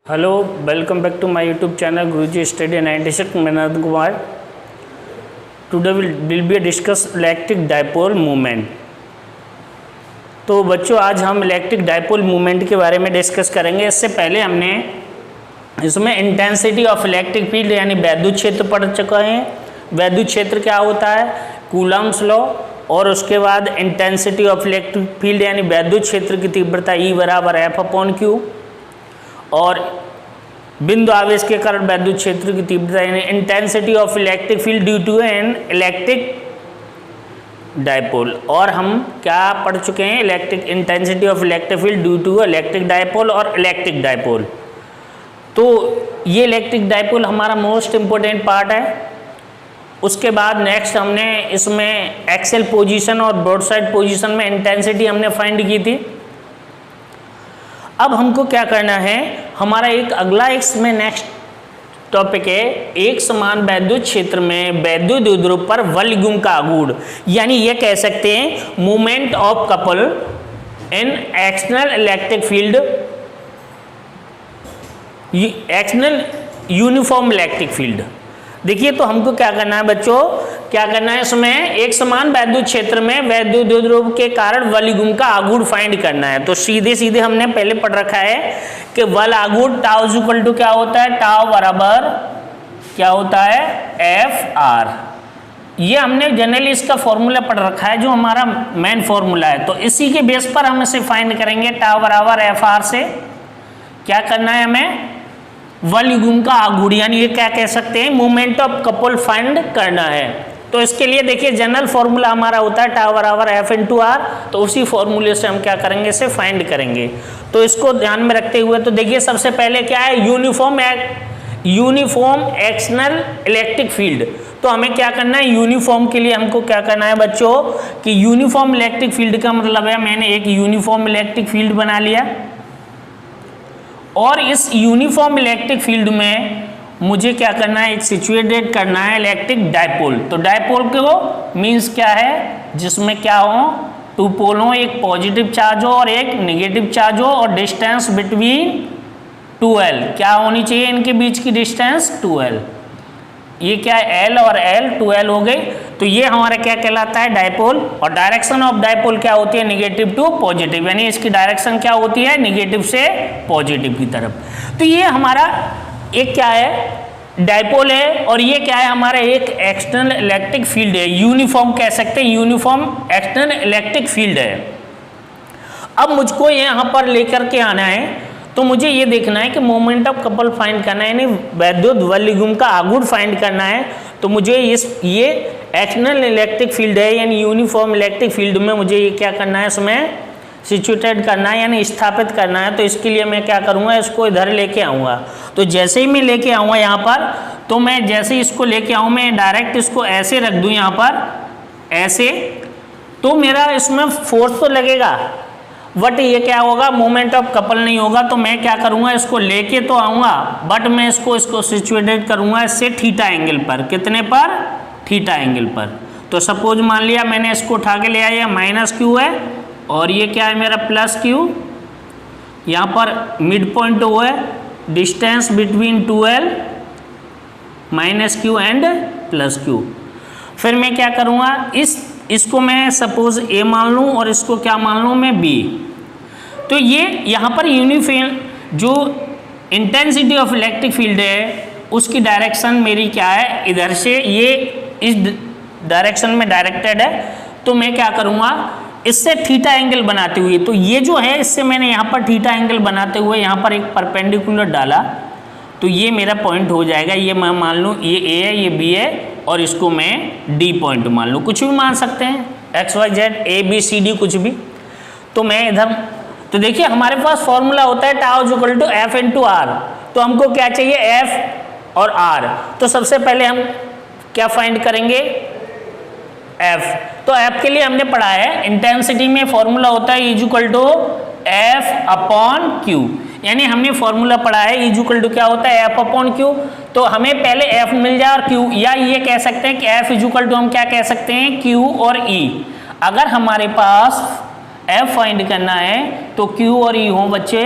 Hello, welcome back to my YouTube channel Guruji study 96 Nandan Kumar. Today will be discuss electric dipole movement. तो बच्चों, आज हम electric dipole movement के बारे में डिस्कस करेंगे। इससे पहले हमने इसमें इंटेंसिटी ऑफ इलेक्ट्रिक फील्ड यानी वैद्युत क्षेत्र पढ़ चुका है। वैद्युत क्षेत्र क्या होता है, कूलम्स लॉ, और उसके बाद इंटेंसिटी ऑफ इलेक्ट्रिक फील्ड यानी वैद्युत क्षेत्र की तीव्रता E बराबर F/Q, और बिंदु आवेश के कारण वैद्युत क्षेत्र की तीव्रता यानी intensity of electric field due to an electric dipole. और हम क्या पढ़ चुके हैं, electric intensity of electric field due to electric dipole और इलेक्ट्रिक डाइपोल। तो ये इलेक्ट्रिक डाइपोल हमारा मोस्ट इम्पोर्टेंट पार्ट है। उसके बाद नेक्स्ट हमने इसमें एक्सेल पोजीशन और ब्रॉडसाइड पोजीशन में इंटेंसिटी हमने फाइंड की थी। अब हमको क्या करना है, हमारा एक अगला इसमें नेक्स्ट टॉपिक है, एक समान वैद्युत क्षेत्र में वैद्युत द्विध्रुव पर वल्य का आघूर्ण, यानी ये कह सकते हैं movement of couple in external electric field, external uniform electric field. देखिए, तो हमको क्या करना है बच्चों, क्या करना है, इसमें एक समान वैद्युत क्षेत्र में वैद्युत द्विध्रुव के कारण वल्य का आघूर्ण फाइंड करना है। तो सीधे सीधे हमने पहले पढ़ रखा है कि वल आघूर्ण टाउ इक्वल टू क्या होता है, टाउ बराबर क्या होता है, F/R। ये हमने जनरली इसका फॉर्मूला पढ़ रखा है, जो हमारा मेन फॉर्मूला है। तो इसी के बेस पर हम इसे फाइंड करेंगे। टाउ बराबर F/R से क्या करना है, हमें वल्य का आघूर्ण यानी ये क्या कह सकते हैं, मूवमेंट ऑफ कपल फाइंड करना है। तो इसके लिए देखिए, जनरल फॉर्मूला हमारा होता है टाउ बराबर F/R। तो उसी फॉर्मूले से हम क्या करेंगे, इसे फाइंड करेंगे। तो इसको ध्यान में रखते हुए, तो देखिए सबसे पहले क्या है, यूनिफॉर्म एक्सटर्नल इलेक्ट्रिक फील्ड। तो हमें क्या करना है, यूनिफॉर्म के लिए हमको क्या करना है बच्चों, कि यूनिफॉर्म इलेक्ट्रिक फील्ड का मतलब है मैंने एक यूनिफॉर्म इलेक्ट्रिक फील्ड बना लिया, और इस यूनिफॉर्म इलेक्ट्रिक फील्ड में मुझे क्या करना है, एक सिचुएटेड करना है इलेक्ट्रिक डाइपोल। तो डाइपोल को मींस क्या है, जिसमें क्या हो, टू पोल हो, एक पॉजिटिव चार्ज हो और एक नेगेटिव चार्ज हो, और डिस्टेंस बिटवीन 2L क्या होनी चाहिए, इनके बीच की डिस्टेंस 2L। ये क्या है, L और L 2L हो गई। तो ये हमारा क्या कहलाता है, डाइपोल। और डायरेक्शन ऑफ डाइपोल क्या होती है, नेगेटिव टू पॉजिटिव, यानी इसकी डायरेक्शन क्या होती है, नेगेटिव से पॉजिटिव की तरफ। तो ये हमारा एक क्या है, डाइपोल है, और ये क्या है, हमारा एक एक्सटर्नल इलेक्ट्रिक फील्ड है, यूनिफॉर्म कह सकते हैं, यूनिफॉर्म एक्सटर्नल इलेक्ट्रिक फील्ड है। अब मुझको यहाँ पर लेकर के आना है, तो मुझे ये देखना है कि मोमेंट ऑफ कपल फाइंड करना है, यानी वैद्युत वल्य का आघूर्ण फाइंड करना है। तो मुझे ये एक्सटर्नल इलेक्ट्रिक फील्ड है, यानी यूनिफॉर्म इलेक्ट्रिक फील्ड में मुझे ये क्या करना है, इसमें सिचुएटेड करना है, यानी स्थापित करना है। तो इसके लिए मैं क्या करूँगा, इसको इधर लेके आऊँगा। तो जैसे ही मैं लेके आऊँगा यहाँ पर, तो मैं जैसे ही इसको लेके आऊँ, मैं डायरेक्ट इसको ऐसे रख दूँ यहाँ पर, ऐसे, तो मेरा इसमें फोर्स तो लगेगा, बट ये क्या होगा, मोमेंट ऑफ कपल नहीं होगा। तो मैं क्या करूँगा, इसको लेके तो आऊँगा, बट मैं इसको सिचुएटेड करूँगा इससे थीटा एंगल पर। कितने पर, थीटा एंगल पर। तो सपोज मान लिया मैंने इसको उठा के ले आया, -Q है, और ये क्या है मेरा +Q। यहाँ पर मिड पॉइंट वो है, distance between 2L -Q and +Q। फिर मैं क्या करूँगा, इसको मैं सपोज A मान लूँ, और इसको क्या मान लूँ मैं, B। तो ये यहाँ पर यूनिफॉर्म जो इंटेंसिटी ऑफ इलेक्ट्रिक फील्ड है, उसकी डायरेक्शन मेरी क्या है, इधर से, ये इस डायरेक्शन में डायरेक्टेड है। तो मैं क्या करूँगा, इससे थीटा एंगल बनाते हुए, तो ये जो है, इससे मैंने यहाँ पर थीटा एंगल बनाते हुए यहाँ पर एक परपेंडिकुलर डाला, तो ये मेरा पॉइंट हो जाएगा। ये मैं मान लूँ ये A है, ये B है, और इसको मैं D पॉइंट मान लूँ, कुछ भी मान सकते हैं, XYZ ABCD कुछ भी। तो मैं इधर, तो देखिए हमारे पास फॉर्मूला होता है टाउ इक्वल टू F/R। तो हमको क्या चाहिए, F और R। तो सबसे पहले हम क्या फाइंड करेंगे, F। तो F के लिए हमने पढ़ा है, इंटेंसिटी में फॉर्मूला होता है E इक्वल टू F/Q, यानी हमने फॉर्मूला पढ़ा है E इक्वल टू क्या होता है, F/Q। तो हमें पहले F मिल जाए और Q, या ये कह सकते हैं कि F इक्वल टू हम क्या कह सकते हैं, Q और E। अगर हमारे पास F फाइंड करना है तो Q और E हो बच्चे,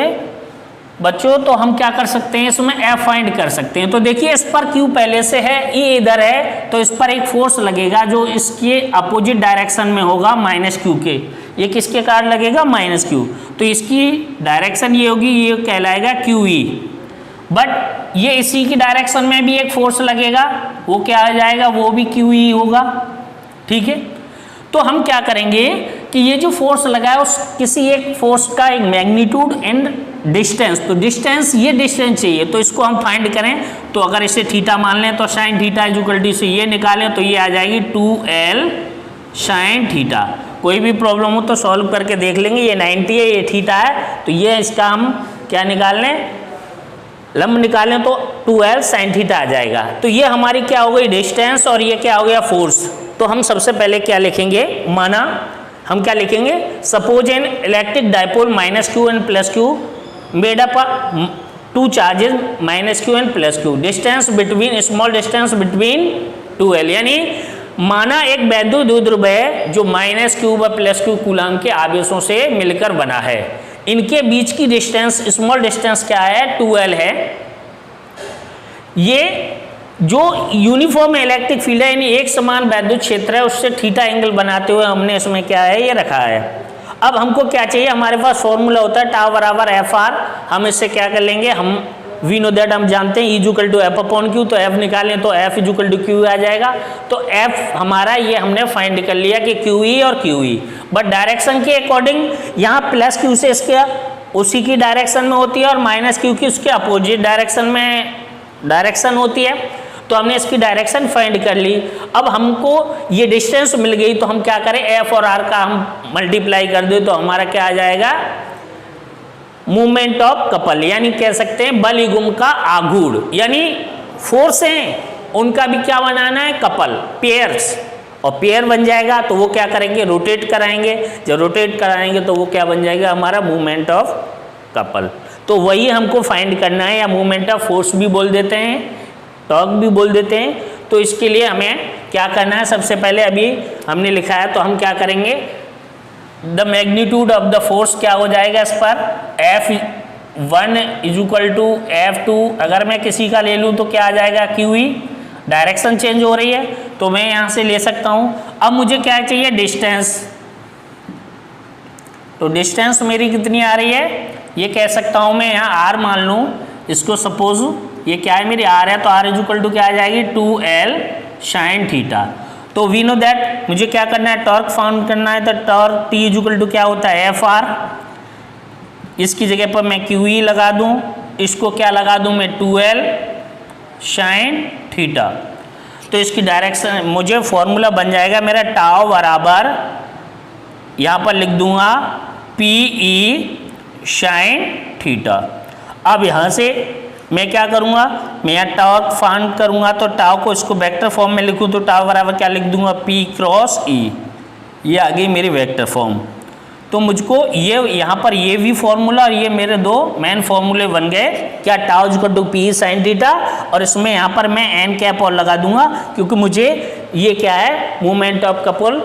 बच्चों तो हम क्या कर सकते हैं, इसमें F फाइंड कर सकते हैं। तो देखिए इस पर Q पहले से है, E इधर है, तो इस पर एक फोर्स लगेगा जो इसके अपोजिट डायरेक्शन में होगा -Q के। ये किसके कारण लगेगा, -Q। तो इसकी डायरेक्शन ये होगी, ये कहलाएगा QE। बट ये इसी की डायरेक्शन में भी एक फोर्स लगेगा, वो क्या आ जाएगा, वो भी QE होगा। ठीक है, तो हम क्या करेंगे कि ये जो फोर्स लगा है उस किसी एक फोर्स का एक मैग्नीट्यूड एंड डिस्टेंस, तो डिस्टेंस, ये डिस्टेंस चाहिए, तो इसको हम फाइंड करें। तो अगर इसे थीटा मान लें तो साइन थीटा इक्वल टू से ये निकालें तो ये आ जाएगी 2L साइन थीटा। कोई भी प्रॉब्लम हो तो सॉल्व करके देख लेंगे। ये 90 है, ये थीटा है, तो ये इसका हम क्या निकाल लें, लंब निकालें तो 2L साइन थीटा आ जाएगा। तो ये हमारी क्या हो गई, डिस्टेंस, और ये क्या हो गया, फोर्स। तो हम सबसे पहले क्या लिखेंगे, माना हम क्या लिखेंगे, suppose an electric dipole -Q and +Q made up 2 charges -Q and +Q, distance between, small distance between 2L, यानी माना एक वैद्युत द्विध्रुव है जो -Q व +Q कूलाम के आवेशों से मिलकर बना है। इनके बीच की डिस्टेंस, स्मॉल डिस्टेंस क्या है, 2L है। ये जो यूनिफॉर्म इलेक्ट्रिक फील्ड है, यानी एक समान वैद्युत क्षेत्र है, उससे थीटा एंगल बनाते हुए हमने इसमें क्या है, ये रखा है। अब हमको क्या चाहिए, हमारे पास फॉर्मूला होता है टाउ बराबर FR। हम इससे क्या कर लेंगे, हम वी नो दैट हम जानते हैं E=F/Q, तो F निकालें तो F=Q आ जाएगा। तो F हमारा ये हमने फाइंड कर लिया कि QE और QE, बट डायरेक्शन के अकॉर्डिंग यहाँ +Q से इसके उसी की डायरेक्शन में होती है और -Q की उसके अपोजिट डायरेक्शन में डायरेक्शन होती है। तो हमने इसकी डायरेक्शन फाइंड कर ली। अब हमको ये डिस्टेंस मिल गई, तो हम क्या करें, F और R का हम मल्टीप्लाई कर दे तो हमारा क्या आ जाएगा, मूवमेंट ऑफ कपल, यानी कह सकते हैं बल युग्म का आघूर्ण, यानी फोर्स हैं उनका भी क्या बनाना है, कपल, पेयर्स, और पेयर बन जाएगा तो वो क्या करेंगे, रोटेट कराएंगे। जब रोटेट कराएंगे तो वो क्या बन जाएगा, हमारा मूवमेंट ऑफ कपल। तो वही हमको फाइंड करना है, या मूवमेंट ऑफ फोर्स भी बोल देते हैं, टॉर्क भी बोल देते हैं। तो इसके लिए हमें क्या करना है, सबसे पहले अभी हमने लिखा है तो हम क्या करेंगे, the magnitude of the force क्या हो जाएगा इस पर, F1 = F2। अगर मैं किसी का ले लूँ तो क्या आ जाएगा, QE, डायरेक्शन चेंज हो रही है तो मैं यहाँ से ले सकता हूँ। अब मुझे क्या चाहिए, डिस्टेंस। तो डिस्टेंस मेरी कितनी आ रही है, ये कह सकता हूँ मैं, यहाँ R मान लूँ इसको, सपोज ये क्या है, मेरी R है, तो R क्या आ जाएगी, 2L साइन थीटा। तो वी नो दैट मुझे क्या करना है, टॉर्क फाउंड करना है। तो टॉर्क T क्या होता है, FR। इसकी जगह पर मैं QE लगा दूं, इसको क्या लगा दूं मैं, 2L साइन थीटा। तो इसकी डायरेक्शन, मुझे फॉर्मूला बन जाएगा मेरा टाउ बराबर, यहाँ पर लिख दूंगा PE साइन थीटा। अब यहाँ से मैं क्या करूँगा, मैं यहाँ टॉर्क फाइंड करूँगा, तो टाउ को इसको वेक्टर फॉर्म में लिखूँ तो टाउ बराबर क्या लिख दूँगा, P×E। ये आ गई मेरी वेक्टर फॉर्म। तो मुझको ये यहाँ पर ये भी फॉर्मूला और ये मेरे दो मेन फॉर्मूले बन गए, क्या, टाउ P साइन थीटा, और इसमें यहाँ पर मैं n कैप और लगा दूंगा, क्योंकि मुझे ये क्या है, मूवमेंट ऑफ कपल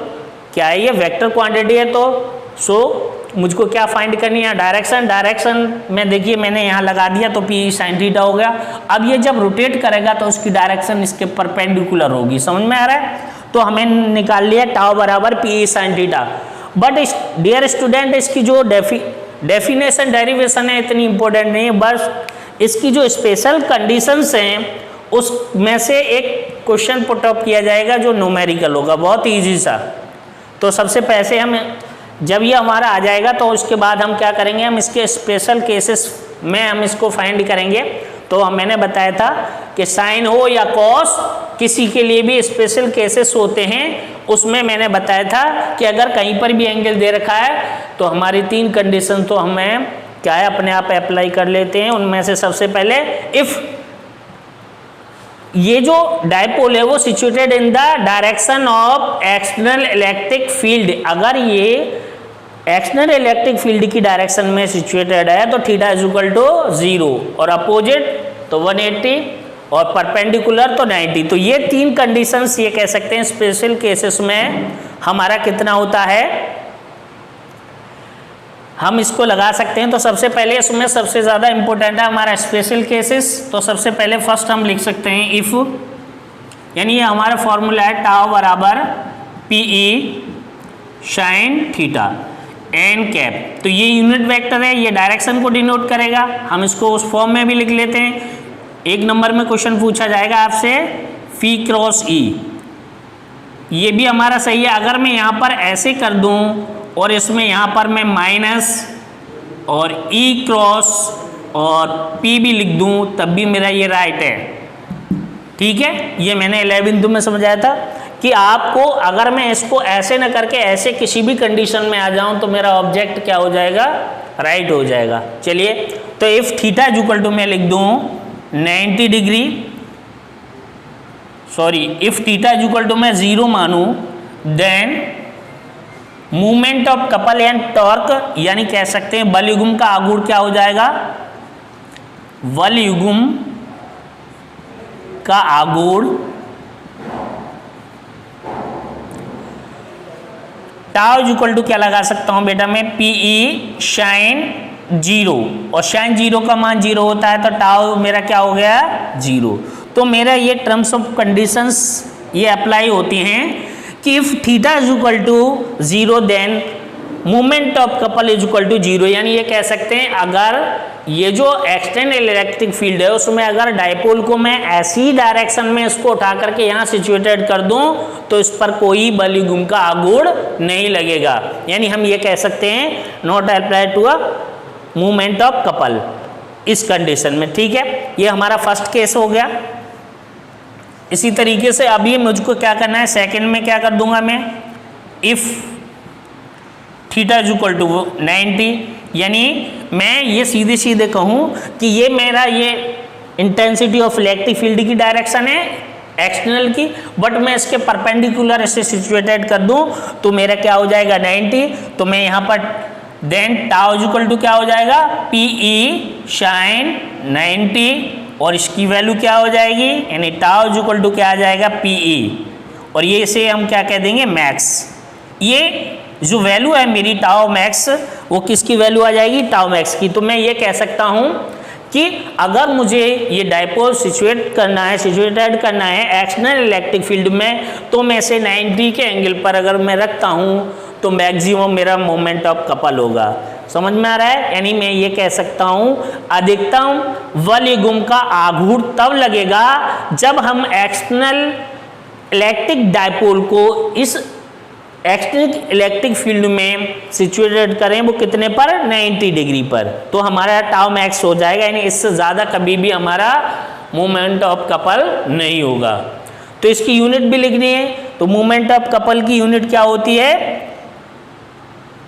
क्या है, ये वेक्टर क्वांटिटी है। तो सो मुझको क्या फाइंड करनी है, डायरेक्शन। डायरेक्शन में देखिए मैंने यहाँ लगा दिया तो P साइन थीटा हो गया। अब ये जब रोटेट करेगा तो उसकी डायरेक्शन इसके परपेंडिकुलर होगी, समझ में आ रहा है। तो हमें निकाल लिया टाउ बराबर P sine theta. But dear student, इसकी जो डेफिनेशन डेरिवेशन है इतनी इंपॉर्टेंट नहीं है, बस इसकी जो स्पेशल कंडीशंस हैं उसमें से एक क्वेश्चन पुट अप किया जाएगा जो न्यूमेरिकल होगा, बहुत ईजी सा। तो सबसे पहले हम जब ये हमारा आ जाएगा तो उसके बाद हम क्या करेंगे, हम इसके स्पेशल केसेस में हम इसको फाइंड करेंगे। तो मैंने बताया था कि साइन हो या कॉस, किसी के लिए भी स्पेशल केसेस होते हैं। उसमें मैंने बताया था कि अगर कहीं पर भी एंगल दे रखा है तो हमारी 3 कंडीशन तो हमें क्या है, अपने आप अप्लाई कर लेते हैं। उनमें से सबसे पहले, इफ ये जो डायपोल है वो situated in the direction of external electric field, अगर ये एक्सटर्नल इलेक्ट्रिक फील्ड की डायरेक्शन में सिचुएटेड है तो थीटा = 0, और अपोजिट तो 180, और परपेंडिकुलर तो 90। तो ये 3 कंडीशंस ये कह सकते हैं स्पेशल केसेस में हमारा कितना होता है, हम इसको लगा सकते हैं। तो सबसे पहले इसमें सबसे ज़्यादा इम्पोर्टेंट है हमारा स्पेशल केसेस। तो सबसे पहले फर्स्ट हम लिख सकते हैं इफ़, यानी ये हमारा फॉर्मूला है टाउ बराबर PE sine theta n cap. तो ये यूनिट वेक्टर है, ये डायरेक्शन को डिनोट करेगा। हम इसको उस फॉर्म में भी लिख लेते हैं। एक नंबर में क्वेश्चन पूछा जाएगा आपसे फी क्रॉस E, ये भी हमारा सही है। अगर मैं यहाँ पर ऐसे कर दूँ और इसमें यहाँ पर मैं माइनस और E क्रॉस और P भी लिख दूँ तब भी मेरा ये राइट है। ठीक है, ये मैंने 11th में समझाया था कि आपको अगर मैं इसको ऐसे न करके ऐसे किसी भी कंडीशन में आ जाऊं तो मेरा ऑब्जेक्ट क्या हो जाएगा, राइट हो जाएगा। चलिए, तो if theta is equal to मैं लिख दूं 90 degree, sorry if theta is equal to मैं 0 मानूं, then movement of couple and torque, यानी कह सकते हैं बल युग्म का आघूर्ण क्या हो जाएगा, बल युग्म का आघूर्ण टाउ इज इक्वल टू क्या लगा सकता हूं बेटा मैं, PE साइन 0, और साइन 0 का मान 0 होता है तो टाउ मेरा क्या हो गया 0। तो मेरा ये टर्म्स ऑफ कंडीशंस ये अप्लाई होती हैं कि if theta is equal to 0 then movement of couple is equal to 0, यानी ये कह सकते हैं अगर ये जो एक्सटर्नल इलेक्ट्रिक फील्ड है उसमें अगर डायपोल को मैं ऐसी डायरेक्शन में इसको उठा करके यहाँ सिचुएटेड कर दूं तो इस पर कोई बल युग्म का आघूर्ण नहीं लगेगा, यानी हम ये कह सकते हैं not apply to a movement of couple इस कंडीशन में। ठीक है, ये हमारा फर्स्ट केस हो गया। इसी तरीके से अभी मुझको क्या करना है, सेकेंड में क्या कर दूंगा मैं, if theta is equal to 90, यानी मैं ये सीधे सीधे कहूँ कि ये मेरा ये इंटेंसिटी ऑफ इलेक्ट्रिक फील्ड की डायरेक्शन है एक्सटर्नल की, बट मैं इसके परपेंडिकुलर इसे सिचुएटेड कर दूं तो मेरा क्या हो जाएगा 90। तो मैं यहाँ पर then tau is equal to क्या हो जाएगा PE साइन 90, और इसकी वैल्यू क्या हो जाएगी, यानी टाउ इज इक्वल टू क्या आ जाएगा PE, और ये इसे हम क्या कह देंगे मैक्स। ये जो वैल्यू है मेरी टाउ मैक्स वो किसकी वैल्यू आ जाएगी, टाउ मैक्स की। तो मैं ये कह सकता हूँ कि अगर मुझे ये डायपोल सिचुएटेड करना है एक्सटर्नल इलेक्ट्रिक फील्ड में, तो मैं इसे 90 के एंगल पर अगर मैं रखता हूँ तो मैक्सिमम मेरा मोमेंट ऑफ कपल होगा। समझ में आ रहा है, यानी मैं ये कह सकता हूँ अधिकतम बल युग्म का आघूर्ण तब लगेगा जब हम एक्सटर्नल इलेक्ट्रिक डायपोल को इस एक्सटर्नल इलेक्ट्रिक फील्ड में सिचुएटेड करें, वो कितने पर 90 डिग्री पर, तो हमारा टाउ मैक्स हो जाएगा, यानी इससे ज़्यादा कभी भी हमारा मूवमेंट ऑफ कपल नहीं होगा। तो इसकी यूनिट भी लिखनी है, तो मूवमेंट ऑफ कपल की यूनिट क्या होती है,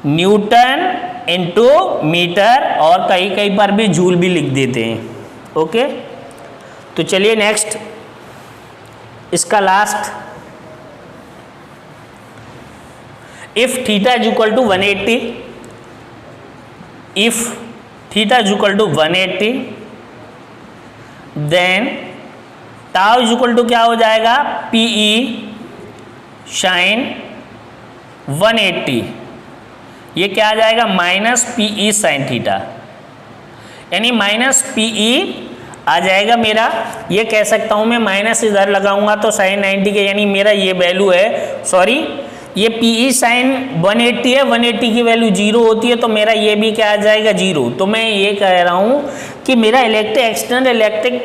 न्यूटन इनटू मीटर, और कहीं कहीं पर भी जूल भी लिख देते हैं। ओके, तो चलिए नेक्स्ट इसका last, if theta is equal to 180, if theta is equal to 180 then tau is equal to क्या हो जाएगा PE साइन 180, ये क्या आ जाएगा माइनस PE साइन थीटा, यानी माइनस PE आ जाएगा मेरा, ये कह सकता हूँ मैं माइनस इधर लगाऊंगा तो साइन 90 के, यानी मेरा ये वैल्यू है, सॉरी ये PE साइन 180 है, 180 की वैल्यू 0 होती है, तो मेरा ये भी क्या आ जाएगा 0। तो मैं ये कह रहा हूँ कि मेरा एक्सटर्नल इलेक्ट्रिक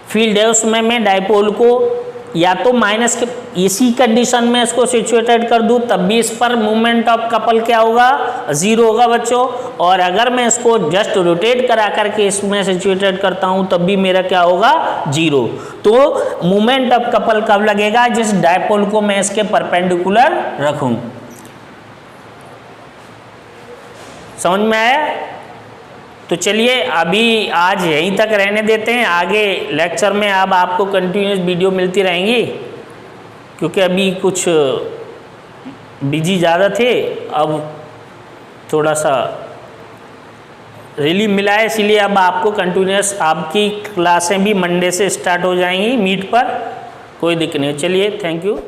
फील्ड है उसमें मैं डायपोल को या तो माइनस के इसी कंडीशन में इसको सिचुएटेड कर दूं तब भी इस पर मूवमेंट ऑफ कपल क्या होगा 0 होगा बच्चों, और अगर मैं इसको जस्ट रोटेट करा करके इसमें सिचुएटेड करता हूं तब भी मेरा क्या होगा 0। तो मूवमेंट ऑफ कपल कब लगेगा, जिस डायपोल को मैं इसके परपेंडिकुलर रखूं। समझ में आया? तो चलिए अभी आज यहीं तक रहने देते हैं, आगे लेक्चर में अब आपको कंटिन्यूस वीडियो मिलती रहेंगी, क्योंकि अभी कुछ बिजी ज़्यादा थे, अब थोड़ा सा रिलीफ मिला है, इसीलिए अब आपको कंटिन्यूस आपकी क्लासें भी मंडे से स्टार्ट हो जाएंगी मीट पर, कोई दिक्कत नहीं। चलिए थैंक यू।